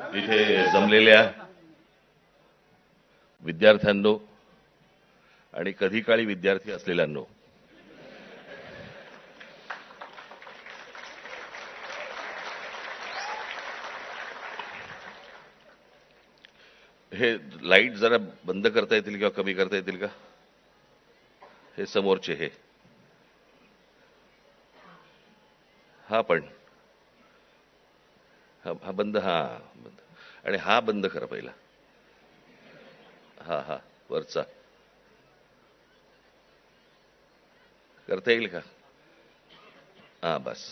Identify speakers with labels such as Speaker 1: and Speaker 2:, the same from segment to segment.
Speaker 1: इथे जमलेल्या विद्यार्थ्यांनो आणि कधी काळी विद्यार्थी असलेल्यांनो, हे लाईट जरा बंद करता येतील किंवा कमी करता येतील का? हे समोरचे हे हा पण हा बंद, हा बंद, आणि हा बंद करा पहिला. हा हा वरचा करता येईल का? हा बस.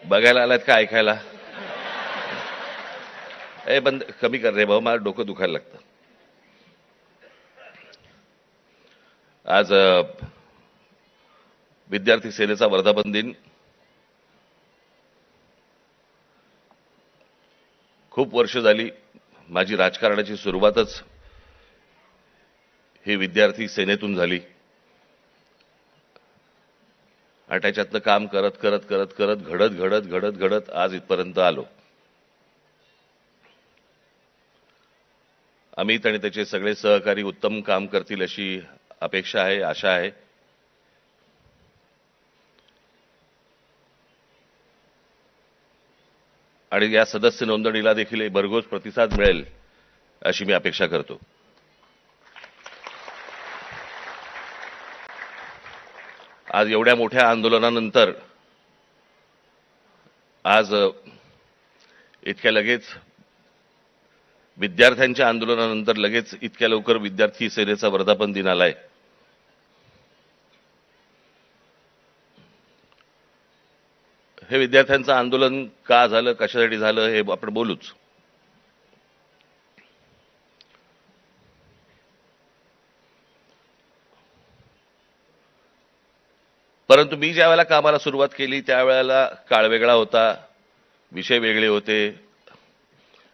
Speaker 1: बघायला आलात का ऐकायला? बंद कमी कर रे भाऊ, मला डोकं दुखायला लागतं. आज विद्यार्थी सेनेचा वर्धापन दिन. खूप वर्ष झाली माझी राजकारणाची सुरुवातच ही विद्यार्थी सेनेतून झाली आणि त्याच्यातलं काम करत करत करत करत घडत घडत घडत घडत आज इथपर्यंत आलो. अमित आणि त्याचे सगळे सहकारी उत्तम काम करतील अशी अपेक्षा आहे, आशा आहे. आणि या सदस्य नोंदणीला देखील भरघोस प्रतिसाद मिळेल अशी मी अपेक्षा करतो. आज एवढ्या मोठ्या आंदोलनानंतर आज इतक्या लगेच विद्यार्थ्यांच्या आंदोलनानंतर लगेच इतक्या लवकर विद्यार्थी सेनेचा वर्धापन दिन आलाय. हे विद्यार्थ्यांचं आंदोलन का झालं, कशासाठी झालं हे आपण बोलूच. परंतु मी ज्या वेळेला कामाला सुरुवात केली त्यावेळेला काळ वेगळा होता, विषय वेगळे होते.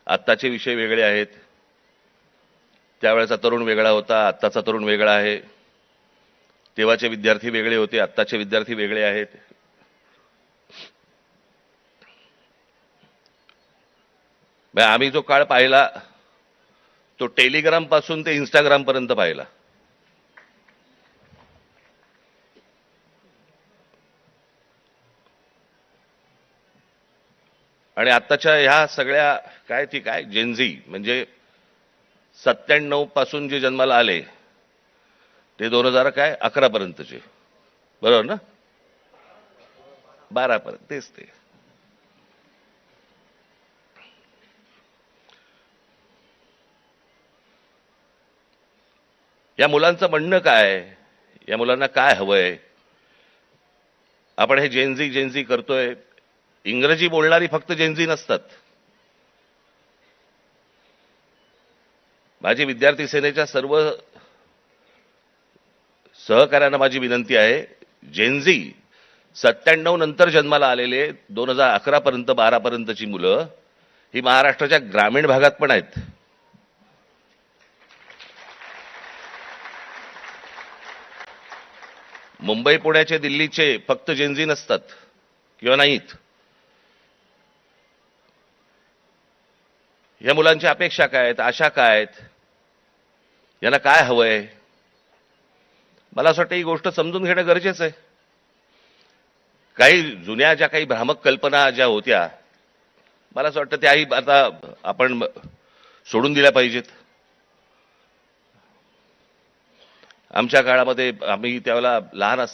Speaker 1: आत्ताचे विषय वेगळे आहेत. त्यावेळेचा तरुण वेगळा होता, आत्ताचा तरुण वेगळा आहे. तेव्हाचे विद्यार्थी वेगळे होते, आत्ताचे विद्यार्थी वेगळे आहेत. आम्ही जो काळ पाहिला तो टेलिग्राम पासून ते इंस्टाग्राम पर्यंत पाहिला. आणि आत्ताच्या ह्या सगळ्या काय जेनझी म्हणजे 97 पासून जे जन्माला आले ते 2011 पर्यंतचे, बरोबर ना? 12 पर्यंत तेच ते. या मुलांचं म्हणणं काय, या मुलांना काय हवंय? आपण हे जेनझी करतोय. इंग्रजी बोलणारी फक्त जेनझी नसतात. माझी विद्यार्थी सेनेच्या सर्व सहकाऱ्यांना माझी विनंती आहे, जेनझी 97 नंतर जन्माला आलेले 2011 पर्यंत 12 पर्यंतची मुलं ही महाराष्ट्राच्या ग्रामीण भागात पण आहेत. मुंबई, पुण्याचे, दिल्लीचे फक्त जेनझी नसतात किंवा नाहीत. या मुलांच्या अपेक्षा काय आहेत, आशा काय आहेत, यांना काय हवंय? मला असं वाटतं ही गोष्ट समजून घेणं गरजेचं आहे. काही जुन्या ज्या काही भ्रामक कल्पना ज्या होत्या, मला असं वाटतं त्याही आता आपण सोडून दिल्या पाहिजेत. आमच्या काळामध्ये आम्ही त्यावेळेला लहान असताना